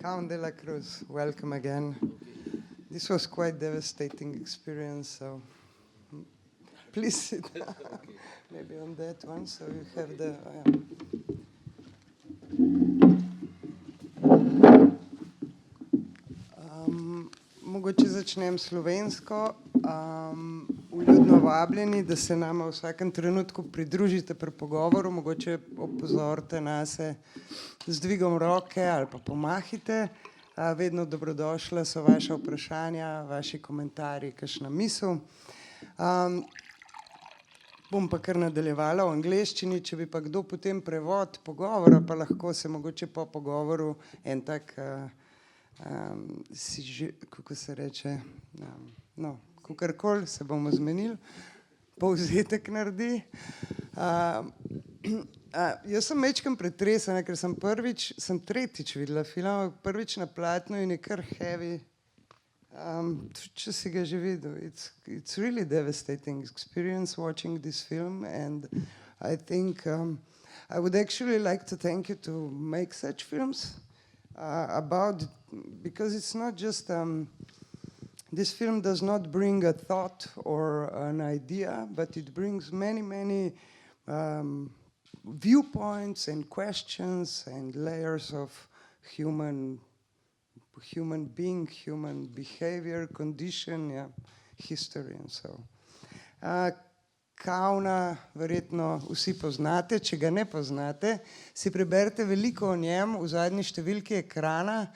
Count de la Cruz, welcome again. This was quite devastating experience, so please sit down. Maybe on that one, so you have the... Mogoče začnem slovensko. Vljudno vabljeni, da se nama v vsakem trenutku pridružite pri pogovoru, mogoče opozorite nase z dvigom roke ali pa pomahite. Vedno dobrodošla so vaše vprašanja, vaši komentarji, kakšna misel. Bom pa kar nadaljevala v angleščini, če bi pa kdo potem prevod pogovora, pa lahko se mogoče po pogovoru en tak, kako se reče, kakorkoli se bomo zmenili, povzetek naredi. Jaz sem majčkeno pretresena, ker sem tretjič videla film, prvič na platnu in je kar heavy. Če si ga že videl, it's really devastating experience watching this film, and I think I would actually like to thank you to make such films because it's not just this film does not bring a thought or an idea, but it brings many viewpoints and questions and layers of human being, human behavior, condition, history and so. Khavna verjetno vsi poznate, če ga ne poznate, si preberite veliko o njem v zadnji številki ekrana.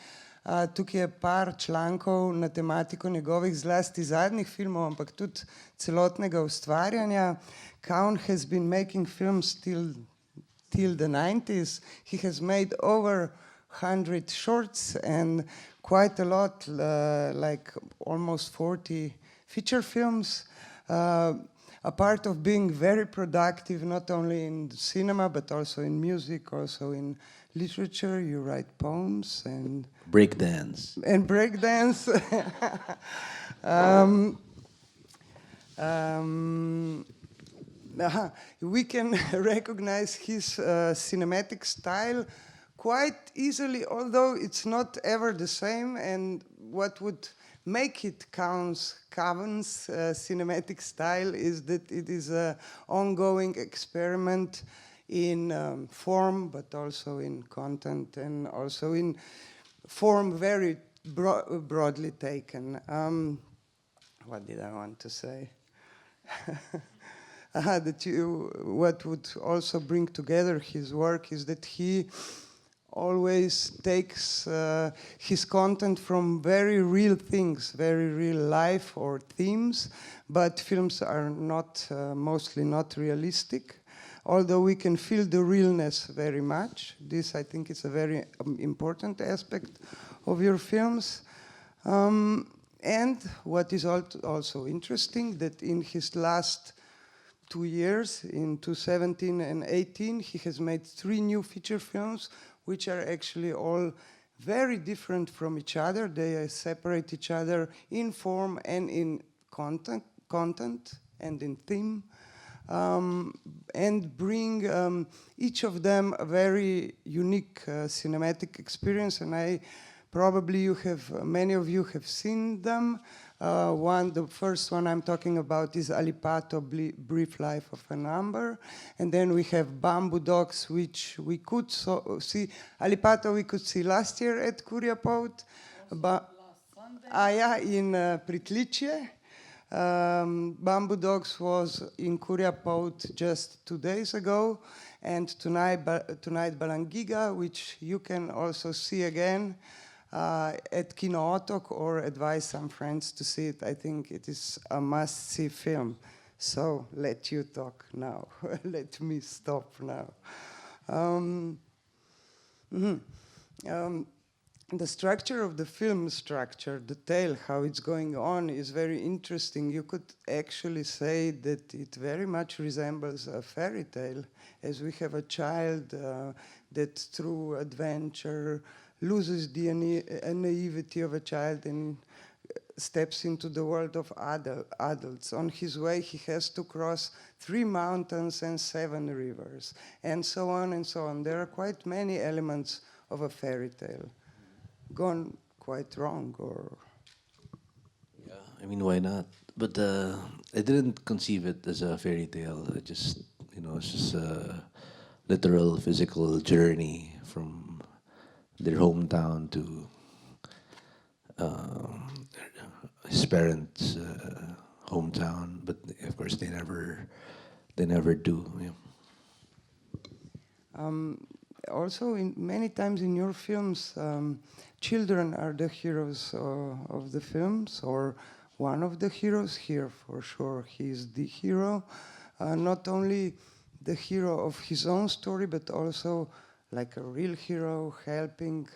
Tukaj je par člankov na tematiko njegovih zlasti zadnjih filmov, ampak tudi celotnega ustvarjanja. Khavn has been making films till the 90s. He has made over 100 shorts and quite a lot, like almost 40 feature films. A part of being very productive, not only in cinema, but also in music, also in literature. You write poems and... Breakdance. And breakdance. We can recognize his cinematic style quite easily, although it's not ever the same, and what would make it Khavn's cinematic style is that it is an ongoing experiment in form, but also in content, and also in form very broadly taken. What did I want to say? What would also bring together his work is that he always takes his content from very real things, very real life or themes, but films are not mostly not realistic, although we can feel the realness very much. This, I think, is a very important aspect of your films. And what is also interesting, that in his last 2 years, in 2017 and 2018, he has made 3 new feature films, which are actually all very different from each other. They separate each other in form and in content and in theme, and bring each of them a very unique cinematic experience. And many of you have seen them. The first one I'm talking about is Alipato, Brief Life of a Number. And then we have Bamboo Dogs, which we could see. Alipato we could see last year at KURJA POLT. Last Sunday. In Pritličje. Bamboo Dogs was in KURJA POLT just 2 days ago. And tonight Balangiga, which you can also see again at kinoteka, or advise some friends to see it. I think it is a must-see film. So let you talk now. Let me stop now. The structure of the film the tale, how it's going on, is very interesting. You could actually say that it very much resembles a fairy tale, as we have a child that through adventure loses the naivety of a child and steps into the world of adults. On his way, he has to cross 3 mountains and 7 rivers, and so on and so on. There are quite many elements of a fairy tale. gone quite wrong, or? Yeah, I mean, why not? But I didn't conceive it as a fairy tale. I just, it's just a literal physical journey from their hometown to his parents' hometown. But of course, they never do. Yeah. Also, many times in your films, children are the heroes of the films, or one of the heroes. Here, for sure, he is the hero. Not only the hero of his own story, but also like a real hero, helping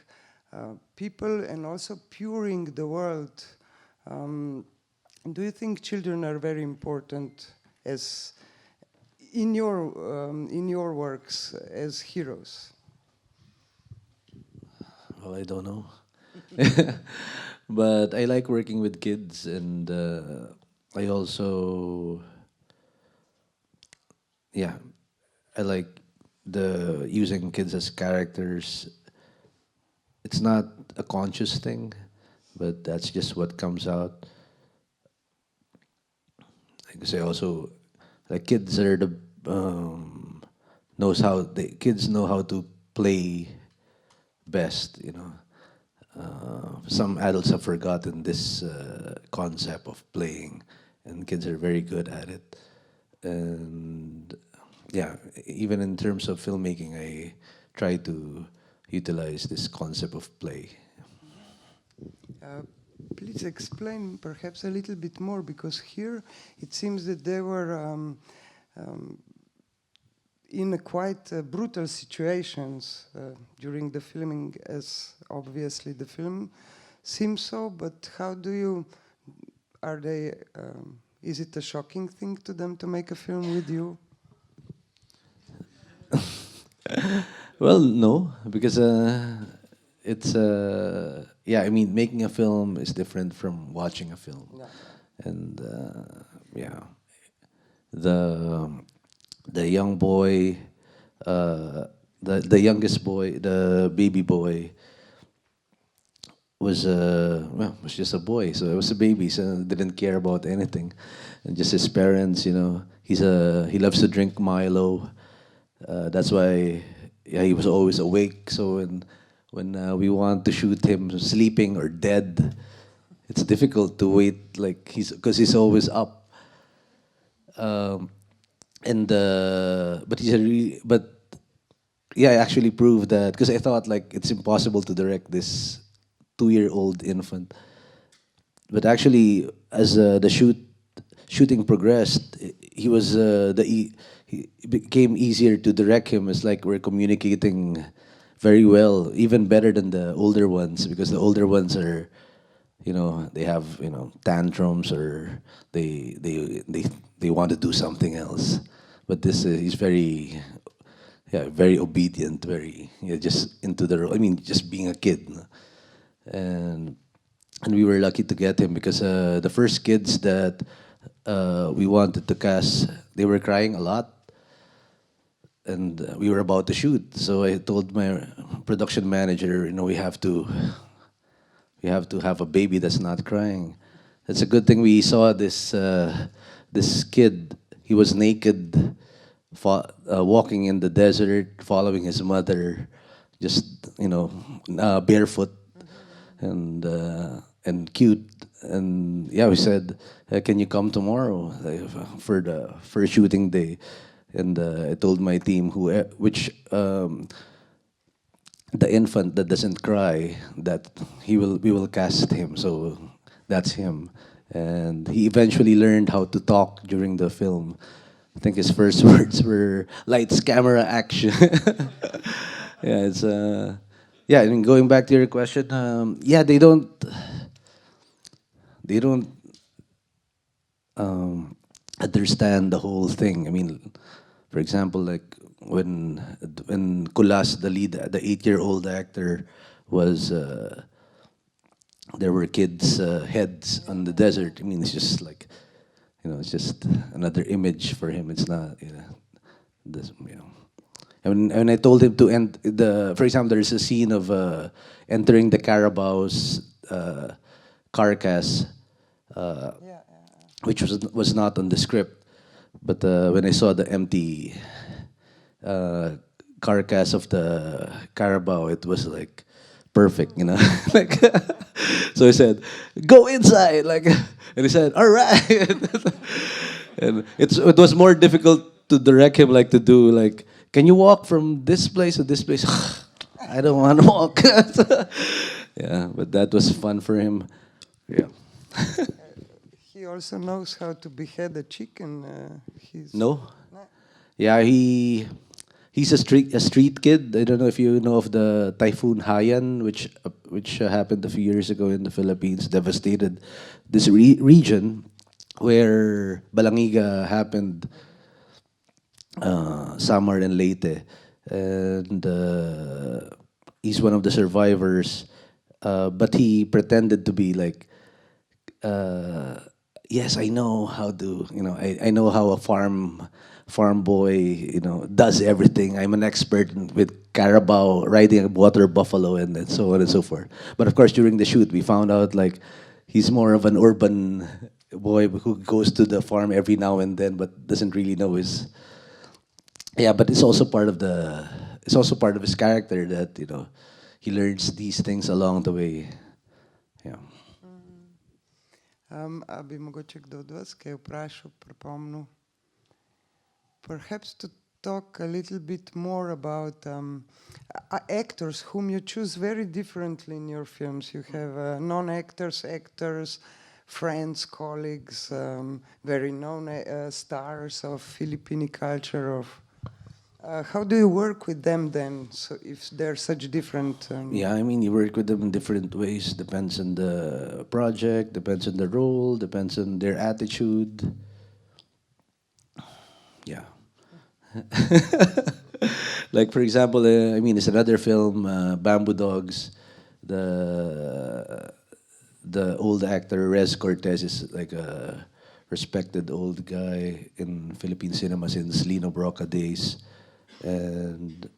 people and also puring the world. Do you think children are very important as in your works as heroes? Well, I don't know. But I like working with kids, and I also, yeah, I like the using kids as characters. It's not a conscious thing, but that's just what comes out. Because I also like kids are the kids know how to play best. Some adults have forgotten this concept of playing, and kids are very good at it. And yeah, even in terms of filmmaking, I try to utilize this concept of play. Uh, Please explain perhaps a little bit more, because here it seems that they were in a quite brutal situations during the filming, as obviously the film seems so. But how do you? Are they? Is it a shocking thing to them to make a film with you? Well, no, because it's yeah. I mean, making a film is different from watching a film, Yeah. and yeah, the the young boy, the youngest boy, the baby boy, was just a boy, so it was a baby, so didn't care about anything, and just his parents. He loves to drink Milo. That's why, yeah, he was always awake. So when we want to shoot him sleeping or dead, it's difficult to wait, like because he's always up. Um, and but yeah, I actually proved that, because I thought like it's impossible to direct this 2-year-old infant. But actually, as the shooting progressed, he was it became easier to direct him. It's like we're communicating very well, even better than the older ones, because the older ones are, they have, tantrums, or they want to do something else. But this he's very, yeah, very obedient, very, yeah, just into the role. I mean, just being a kid. No? and and we were lucky to get him, because the first kids that we wanted to cast, they were crying a lot, and we were about to shoot. So I told my production manager, we have to have a baby that's not crying. It's a good thing we saw this kid. He was naked, walking in the desert, following his mother, just barefoot, and cute. And yeah, we said, "Can you come tomorrow for shooting day?" And I told my team which the infant that doesn't cry, that we will cast him. So that's him. And he eventually learned how to talk during the film. I think his first words were lights, camera, action. Yeah, it's yeah. I mean, going back to your question, yeah, they don't understand the whole thing. I mean, for example, like when Kulas, the lead, the 8-year-old actor, was there were kids' heads on the desert. I mean, it's just like, it's just another image for him. It's not, this, And I told him to end for example, there's a scene of entering the Carabao's carcass, which was not on the script. But when I saw the empty carcass of the Carabao, it was like perfect, you know. Like, so I said, "Go inside," like, and he said, "All right." And it was more difficult to direct him, like to do like, "Can you walk from this place to this place?" I don't want to walk. Yeah, but that was fun for him. Yeah. He also knows how to behead a chicken. No. Yeah, he's a street kid. I don't know if you know of the Typhoon Haiyan, which happened a few years ago in the Philippines, devastated this region where Balangiga happened somewhere in Leyte, and he's one of the survivors. But he pretended to be like, yes, I know how to, I know how a farm boy, does everything. I'm an expert with Carabao, riding a water buffalo, and so on and so forth. But of course, during the shoot, we found out like he's more of an urban boy who goes to the farm every now and then, but doesn't really know his. Yeah, but it's also part of his character that he learns these things along the way. Yeah. A bi mogoče kdo od vas kaj vprašal, pripomnil? Perhaps to talk a little bit more about actors whom you choose very differently in your films. You have non-actors, actors, friends, colleagues, very known stars of Filipino culture. How do you work with them then? So if they're such different... Yeah, I mean, you work with them in different ways. Depends on the project, depends on the role, depends on their attitude. Yeah. Like, for example, I mean, it's another film, Bamboo Dogs. The old actor, Rez Cortez, is like a respected old guy in Philippine cinema since Lino Broca days. And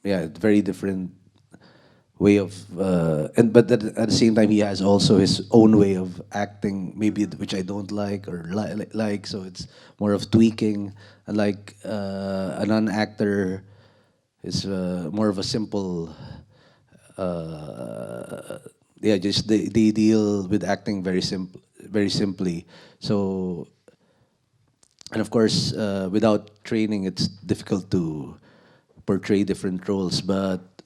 yeah, very different way of but at the same time he has also his own way of acting, maybe which I don't like or like, so it's more of tweaking. And like a non-actor is more of a simple just they deal with acting very simply. So, and of course, without training, it's difficult to portray different roles. But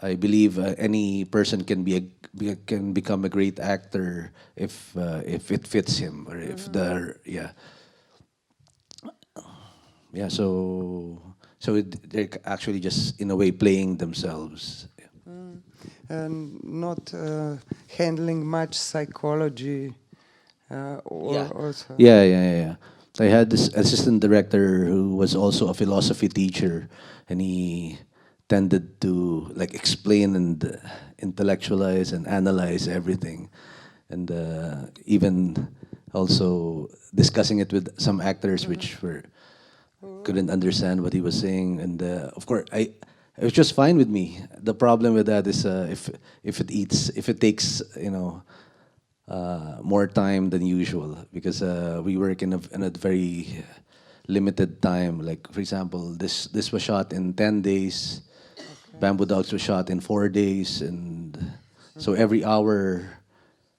I believe any person can become a great actor if it fits him, or if they're actually just in a way playing themselves. And not handling much psychology. Also. Yeah. I had this assistant director who was also a philosophy teacher, and he tended to like explain and intellectualize and analyze everything, and even also discussing it with some actors which couldn't understand what he was saying. And of course, it was just fine with me. The problem with that is if it takes more time than usual, because we work in a very limited time. Like, for example, this was shot in 10 days. Okay. Bamboo Dogs was shot in 4 days, and so every hour,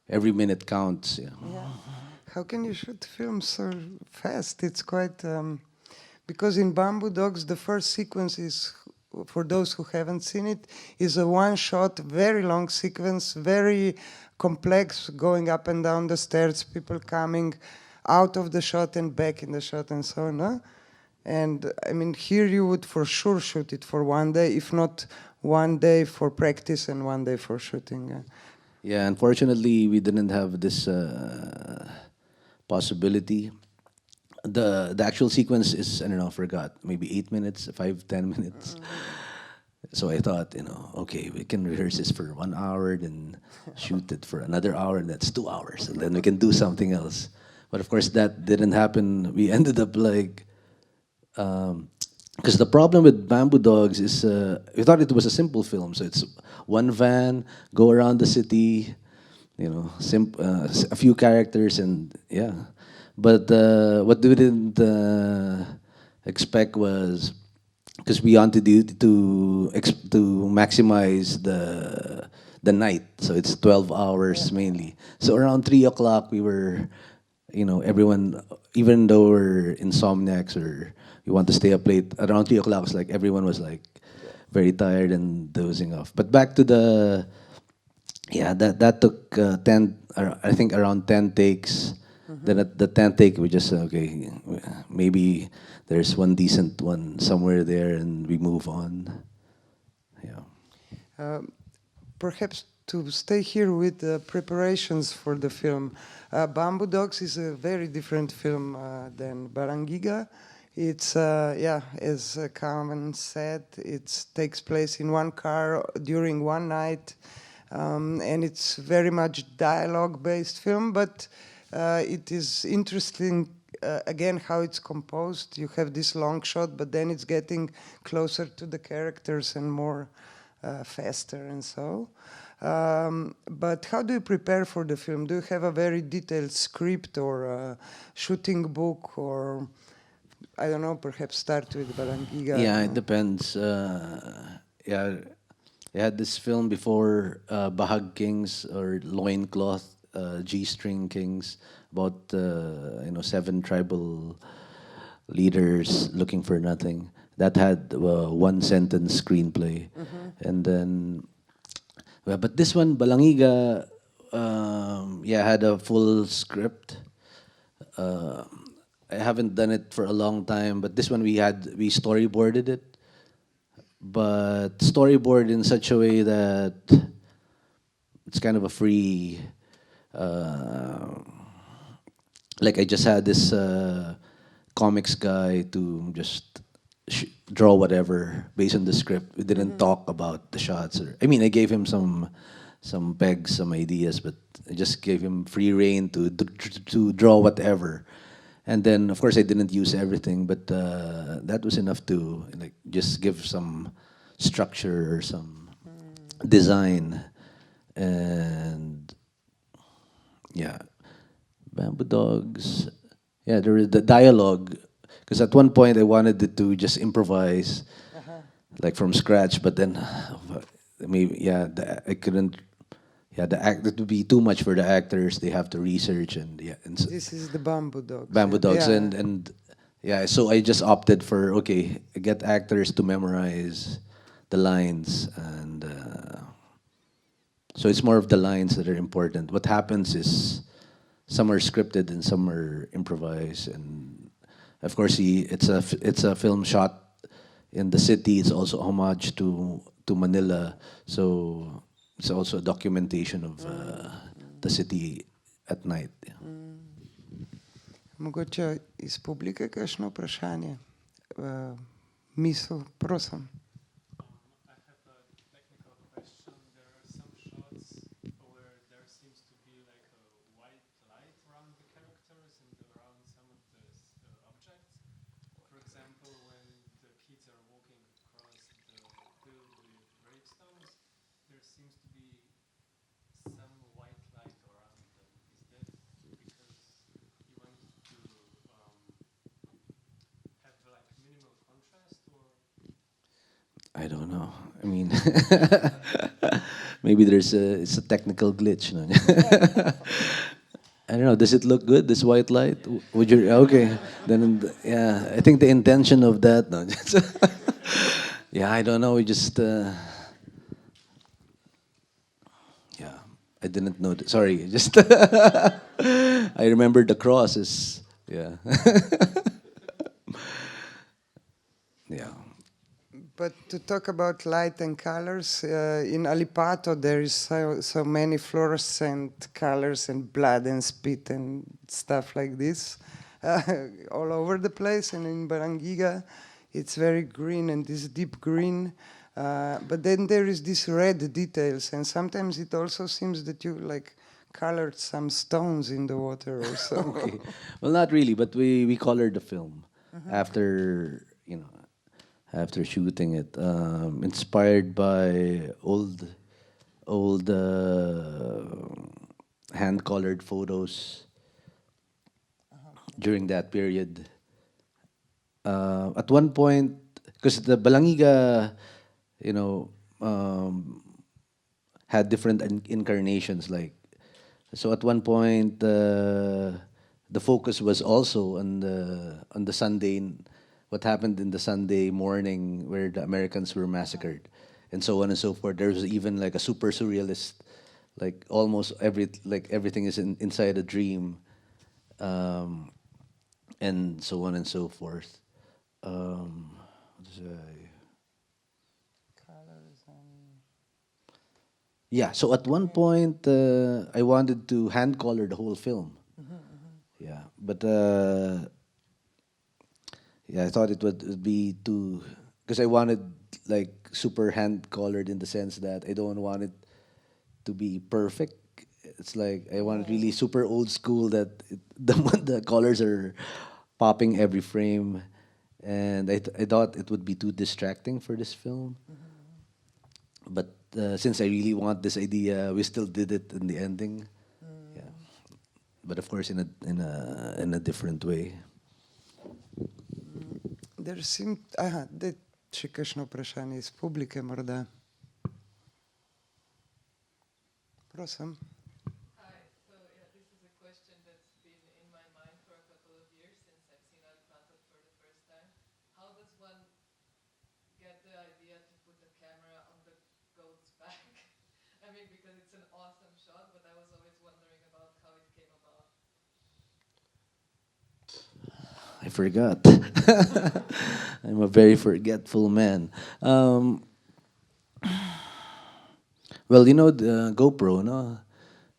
every minute counts. Yeah. How can you shoot films so fast? It's quite because in Bamboo Dogs the first sequence is, for those who haven't seen it, is a one-shot, very long sequence, very complex, going up and down the stairs, people coming out of the shot and back in the shot and so on. Huh? And I mean, here you would for sure shoot it for 1 day, if not 1 day for practice and 1 day for shooting. Yeah, unfortunately, we didn't have this possibility. The actual sequence is, I don't know, I forgot, maybe 8 minutes, 5-10 minutes. So I thought, okay, we can rehearse this for 1 hour, then shoot it for another hour, and that's 2 hours, and then we can do something else. But of course, that didn't happen. We ended up like because the problem with Bamboo Dogs is we thought it was a simple film, so it's one van, go around the city, a few characters, and yeah. But what we didn't expect was because we wanted to maximize the night, so it's 12 hours mainly. So around 3 o'clock, we were, everyone, even though we're insomniacs or we want to stay up late, around 3 o'clock, it's like everyone was like very tired and dozing off. But back to the, yeah, that took 10, I think around 10 takes. Then at the 10th take, we just okay, maybe there's one decent one somewhere there, and we move on. Yeah. Perhaps to stay here with the preparations for the film, Bamboo Dogs is a very different film than Balangiga. It's, as Khavn said, it takes place in one car during one night, and it's very much dialogue-based film, but it is interesting, again, how it's composed. You have this long shot, but then it's getting closer to the characters and more faster and so. But how do you prepare for the film? Do you have a very detailed script or a shooting book, or I don't know, perhaps start with Balangiga? Yeah, it depends. Yeah, I had this film before, Bahag Kings or Loincloth, G-string Kings, about 7 tribal leaders looking for nothing. That had one sentence screenplay, and then, but this one Balangiga, had a full script. I haven't done it for a long time, but this one we storyboarded it, but storyboard in such a way that it's kind of a free. Like I just had this comics guy to just draw whatever based on the script. We didn't talk about the shots, or I gave him some pegs, some ideas, but I just gave him free rein to draw whatever. And then of course I didn't use everything, but that was enough to like just give some structure or some design. And yeah, Bamboo Dogs. Yeah, there is the dialogue. Because at one point I wanted it to just improvise, like from scratch. But then, maybe I couldn't. Yeah, it would be too much for the actors. They have to research and yeah. And so This is the Bamboo Dogs. Bamboo Dogs Yeah. and yeah. So I just opted for get actors to memorize the lines, and so it's more of the lines that are important. What happens is some are scripted and some are improvised, and of course it's a film shot in the city. It's also homage to Manila, so it's also a documentation of the city at night. Yeah. Mogoče iz publike kakšno vprašanje? Misel, prosim. I have a technical question. There are some shots where there seems to be like a white light around the characters and around some of the objects. For example, when the kids are walking across the field with gravestones, there seems to be some white light around them. Is that because you wanted to have like minimal contrast, or? I don't know. Maybe it's a technical glitch. No? I don't know. Does it look good? This white light? Would you? Okay. Then yeah, I think the intention of that. No. Yeah, I don't know. We just. Yeah, I didn't know. Sorry, just. I remembered the crosses. Yeah. Yeah. But to talk about light and colors, in Alipato there is so many fluorescent colors and blood and spit and stuff like this all over the place. And in Balangiga, it's very green and this deep green. But then there is this red details, and sometimes it also seems that you like colored some stones in the water or so. Okay. Well, not really, but we colored the film after after shooting it. Inspired by old hand-colored photos during that period. At one point, because the Balangiga, you know, had different incarnations. Like, so at one point, the focus was also on the Sunday, what happened in the Sunday morning where the Americans were massacred, and so on and so forth. There was even like a super surrealist, like almost everything is inside a dream, and so on and so forth. What is it? Yeah, so at one point, I wanted to hand color the whole film. Yeah, but yeah, I thought it would be too, because I wanted like super hand colored in the sense that I don't want it to be perfect. It's like I want it really super old school that the colors are popping every frame, and I thought it would be too distracting for this film. But since I really want this idea, we still did it in the ending. Yeah, but of course in a different way. There seemed, da še kakšno vprašanje iz publike morda. Prosim. Hi. So yeah, this is a question that's been in my mind for a couple of years since I've seen Alicante for the first time. How does one get the idea to put the camera on the goat's back? I mean, because it's an awesome shot, but I was always wondering about how it came about. I forgot. I'm a very forgetful man. Well, you know the GoPro, no?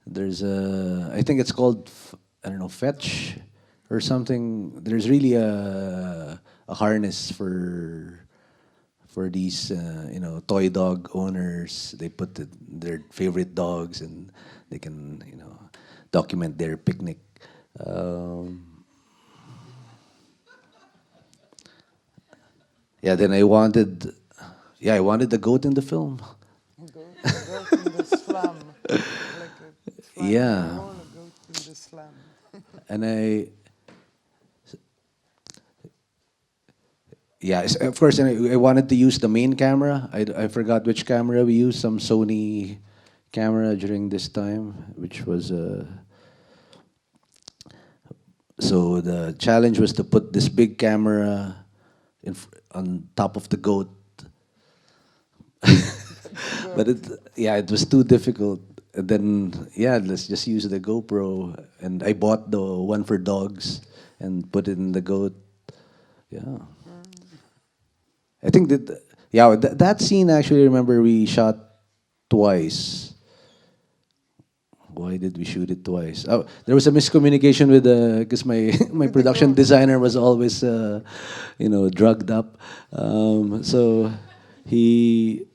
There's I think it's called, I don't know, Fetch or something. There's really a harness for these, toy dog owners. They put their favorite dogs and they can, document their picnic. Yeah, then I wanted the goat in the film. Goat in the slum. Like a slum Yeah. animal, a goat in the slum. And of course, and I wanted to use the main camera. I forgot which camera we used, some Sony camera during this time, which was so the challenge was to put this big camera on top of the goat. But it was too difficult. And then let's just use the GoPro, and I bought the one for dogs and put it in the goat. Yeah, I think that scene actually. Remember, we shot twice. Why did we shoot it twice? Oh, there was a miscommunication with because my production designer was always drugged up. So he,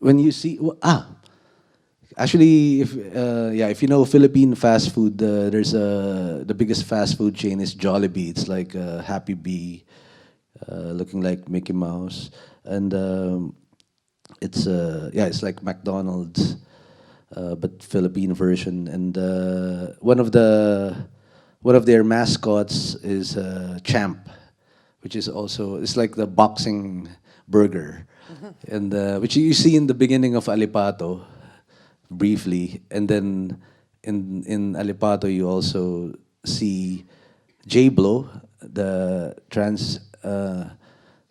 when you see actually, if you know Philippine fast food, there's the biggest fast food chain is Jollibee. It's like Happy Bee, looking like Mickey Mouse, and it's like McDonald's, but Philippine version. And one of their mascots is Champ, which is also, it's like the boxing burger, and which you see in the beginning of Alipato briefly, and then in Alipato you also see J-Blo, the trans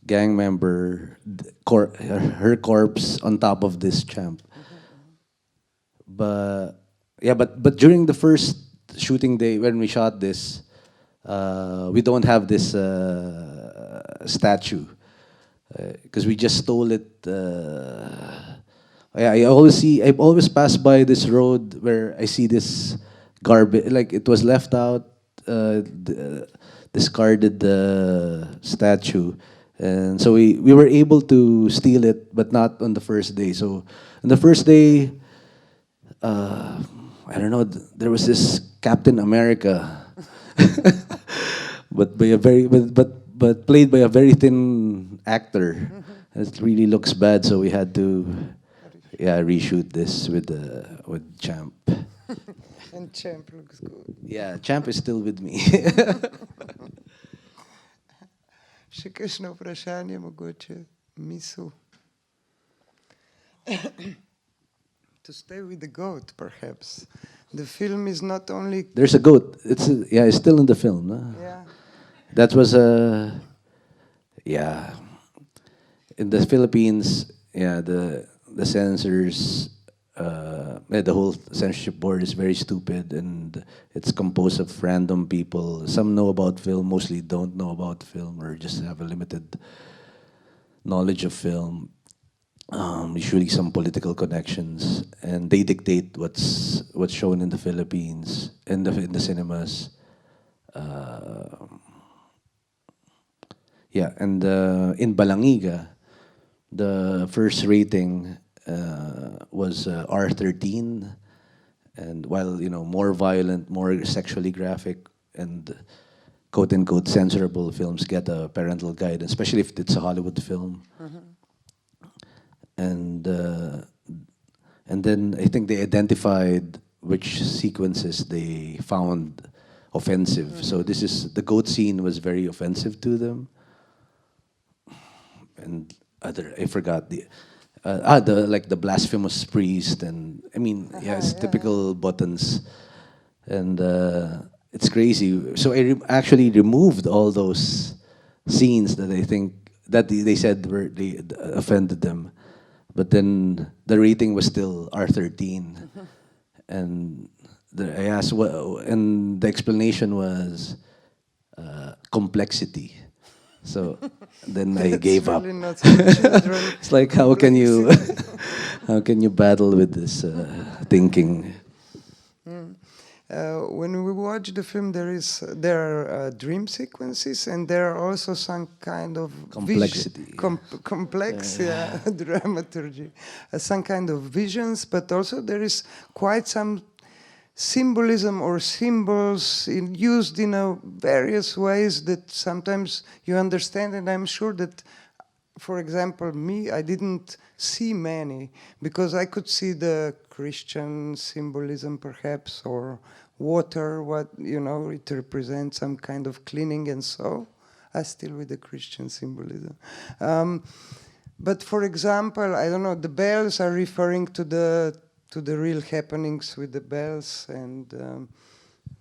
gang member, her corpse on top of this Champ. But during the first shooting day when we shot this, we don't have this statue because we just stole it. I always pass by this road where I see this garbage, like it was left out, discarded statue, and so we were able to steal it, but not on the first day. So on the first day, I don't know, there was this Captain America, but but played by a very thin actor. It really looks bad, so we had to, yeah, reshoot this with Champ. And Champ looks good. Yeah, Champ is still with me. Še kakšno vprašanje, mogoče misel? To stay with the goat, perhaps. The film is not only... There's a goat. It's still in the film. No? Yeah. That was yeah. In the Philippines, yeah, the censors, the whole censorship board is very stupid, and it's composed of random people. Some know about film, mostly don't know about film, or just have a limited knowledge of film. Usually some political connections, and they dictate what's shown in the Philippines, in the cinemas. Yeah, and in Balangiga, the first rating was R13, and while more violent, more sexually graphic, and quote unquote censorable films get a parental guidance, especially if it's a Hollywood film. And then I think they identified which sequences they found offensive. So the goat scene was very offensive to them. And I forgot the blasphemous priest, and I mean, it's typical buttons, and it's crazy. So I actually removed all those scenes that I think that they said they offended them. But then the rating was still R13, and I asked and the explanation was complexity. So then I gave up. Really not for children. It's like, how can you battle with this thinking? When we watch the film, there are dream sequences, and there are also some kind of Complexity. Complex dramaturgy, some kind of visions, but also there is quite some symbolism or symbols used in various ways that sometimes you understand, and I'm sure that, for example, I didn't see many, because I could see the Christian symbolism perhaps, or water, it represents some kind of cleaning, and so I still with the Christian symbolism. But for example, I don't know, the bells are referring to the real happenings with the bells, and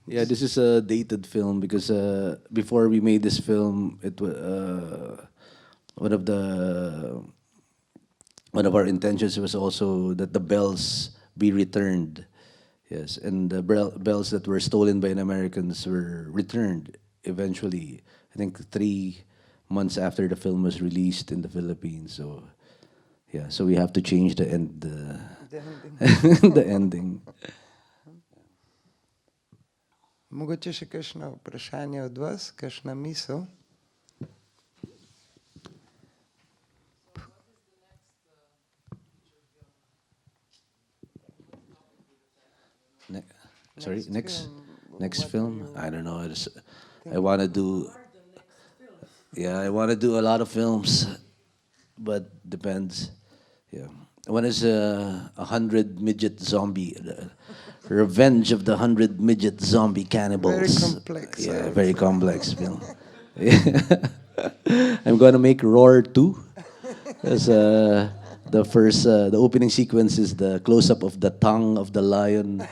yeah, this is a dated film because before we made this film, it was one of our intentions was also that the bells be returned. Yes, and the bells that were stolen by Americans were returned eventually. I think 3 months after the film was released in the Philippines. So, yeah, so we have to change the end. The ending. Mogoče še kakšno vprašanje od vas, kakšna misel? Sorry, next film? I don't know. I want to do. Yeah, I want to do a lot of films, but depends. Yeah, one is 100 midget zombie, Revenge of the 100 midget zombie cannibals. Very complex. Yeah, very complex film. I'm gonna make Roar 2. As the opening sequence is the close-up of the tongue of the lion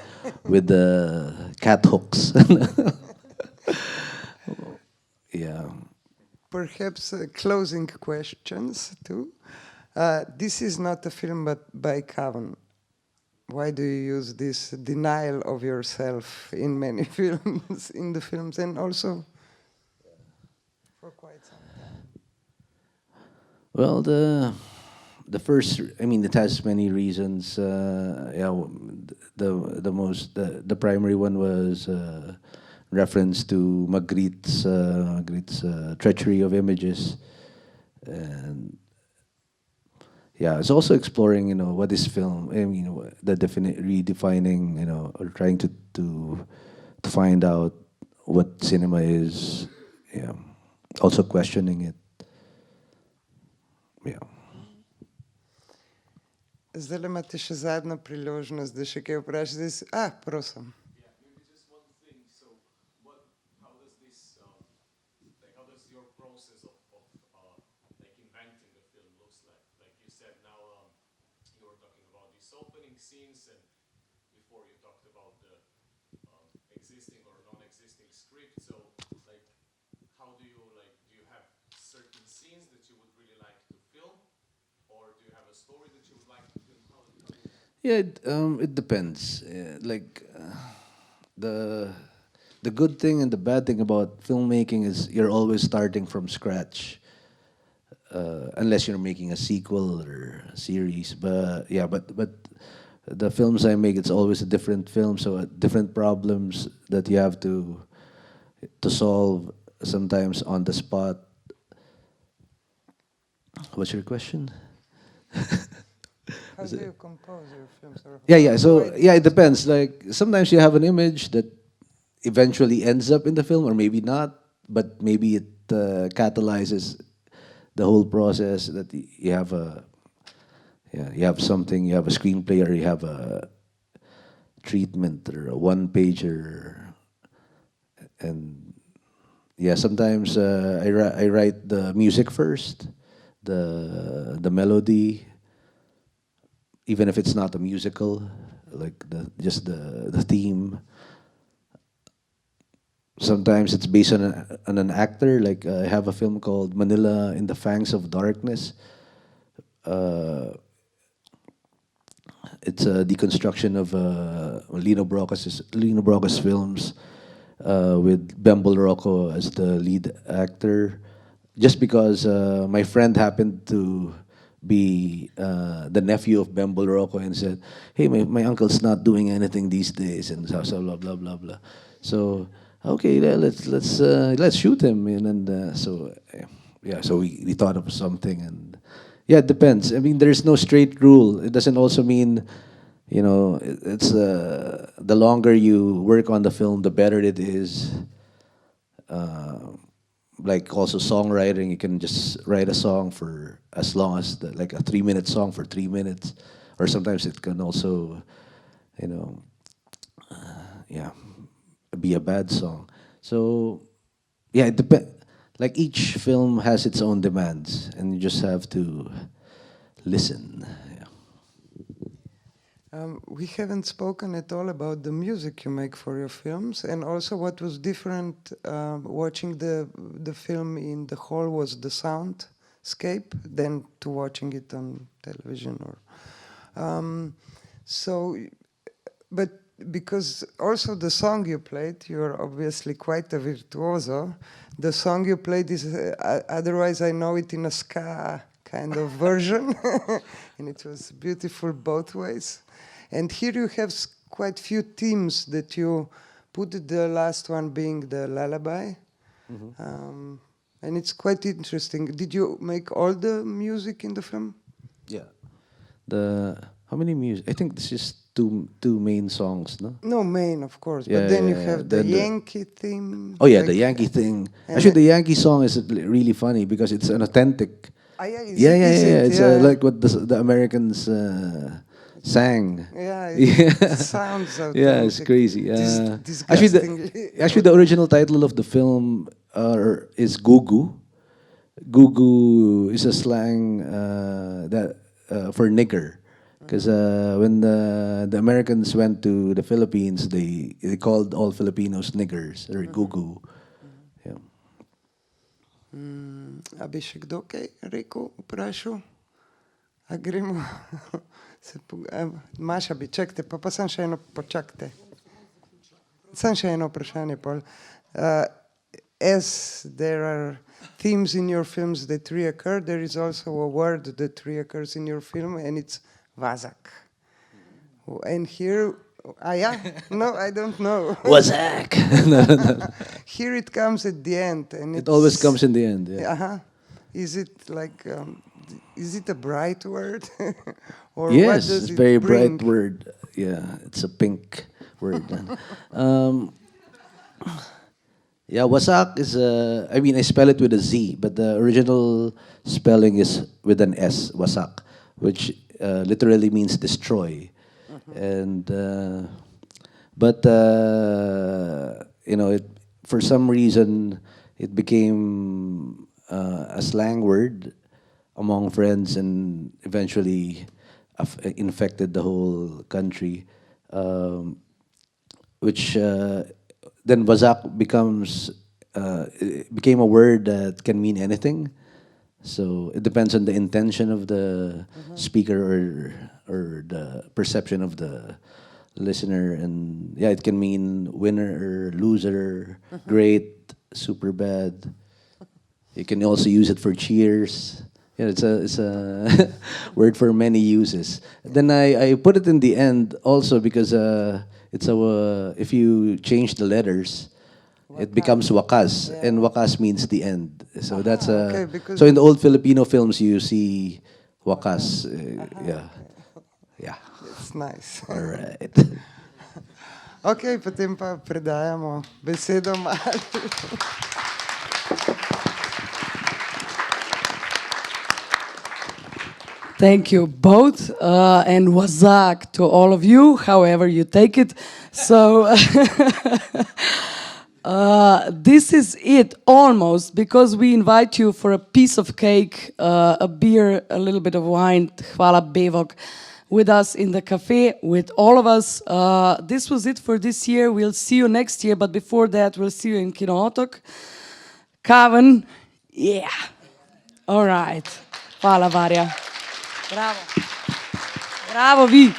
with the cat hooks. Yeah. Perhaps closing questions too. This is not a film but by Khavn. Why do you use this denial of yourself in many films, in the films, and also for quite some time? Well, the first, I mean, it has many reasons. The primary one was reference to Magritte's treachery of images, and yeah, it's also exploring, what is film. I mean, redefining, or trying to find out what cinema is. Yeah. also questioning it. Yeah. Zdaj imate še zadnjo priložnost, da še kaj vprašate. Prosim. Yeah, maybe just one thing. So, how does this, how does your process of like inventing a film looks like? Like you said, now you were talking about these opening scenes, and before you talked about the existing or non-existing script. So, like, how do you have certain scenes that you would really like to film, or do you have a story that you would like to film? Yeah, it depends. The good thing and the bad thing about filmmaking is you're always starting from scratch, unless you're making a sequel or a series. But yeah, but the films I make, it's always a different film, so different problems that you have to solve, sometimes on the spot. What's your question? How do you compose your films? Yeah. So yeah, it depends. Like sometimes you have an image that eventually ends up in the film, or maybe not. But maybe it catalyzes the whole process. That you have you have something. You have a screenplay, or you have a treatment, or a one-pager, and yeah. Sometimes I write the music first, the melody. Even if it's not a musical, like just the theme. Sometimes it's based on an actor. Like I have a film called Manila in the Fangs of Darkness. It's a deconstruction of Lino Brocas films with Bembol Rocco as the lead actor. Just because my friend happened to be the nephew of Bembol Rocco and said, "Hey, my uncle's not doing anything these days," and so blah blah blah blah. So okay, let's shoot him, and so yeah, so we thought of something, and yeah, it depends. I mean, there's no straight rule. It doesn't also mean, it's the longer you work on the film, the better it is. Like also songwriting, you can just write a song for as long as like a 3-minute song for 3 minutes, or sometimes it can also, yeah, be a bad song. So yeah, it depends. Like each film has its own demands, and you just have to listen. Yeah. We haven't spoken at all about the music you make for your films, and also what was different watching the film in the hall was the soundscape than to watching it on television. But because also the song you played, you're obviously quite a virtuoso. The song you played is, otherwise I know it in a ska kind of version, and it was beautiful both ways. And here you have quite few themes that you put, the last one being the lullaby. Mm-hmm. And it's quite interesting. Did you make all the music in the film? Yeah. How many music? I think this is two main songs, no? No, main, of course. Yeah, but then yeah, you yeah. have the Then Yankee theme. Oh yeah, like, the Yankee thing. Actually, the Yankee song is really funny because it's an authentic. Yeah. It's like what the Americans sang. Yeah, it sounds authentic. Yeah, it's crazy. Disgustingly. Actually, the original title of the film is Gugu. Gugu is a slang that for nigger, because when the Americans went to the Philippines, they called all Filipinos niggers or Gugu. Yeah. A bi še kdo kaj rekel, vprašal? A gremo? Maša bi, čakajte, pa sem še eno, počakajte. Sem še eno vprašanje, Paul. As there are themes in your films that reoccur, there is also a word that reoccurs in your film, and it's Vazak. And here, no, I don't know. Wazak. No. Here it comes at the end, and It always comes in the end. Yeah. Is it like, is it a bright word? Or Yes, what does it's a it very bring? bright word. Yeah, it's a pink word. Yeah, wasak is I mean, I spell it with a Z, but the original spelling is with an S, wasak, which literally means destroy. And but you know, for some reason, it became a slang word among friends, and eventually infected the whole country. Which then Bazak became a word that can mean anything. So it depends on the intention of the speaker, or the perception of the listener, and yeah, it can mean winner or loser, great, super bad. You can also use it for cheers. Yeah, it's a word for many uses. Then I put it in the end also because it's a if you change the letters, it becomes wakas, Yeah. and wakas means the end. So that's okay, because so in the old Filipino films you see wakas. Yeah, yeah. it's nice. All right. Ok, potem pa predajamo besedo Marju. Thank you both, and wazak to all of you, however you take it. So this is it almost, because we invite you for a piece of cake, a beer, a little bit of wine, hvala bevok, with us in the cafe, with all of us. This was it for this year. We'll see you next year, but before that, we'll see you in Kinotok. Khavn, yeah. All right. Hvala, Varja. Bravo. Bravo vi.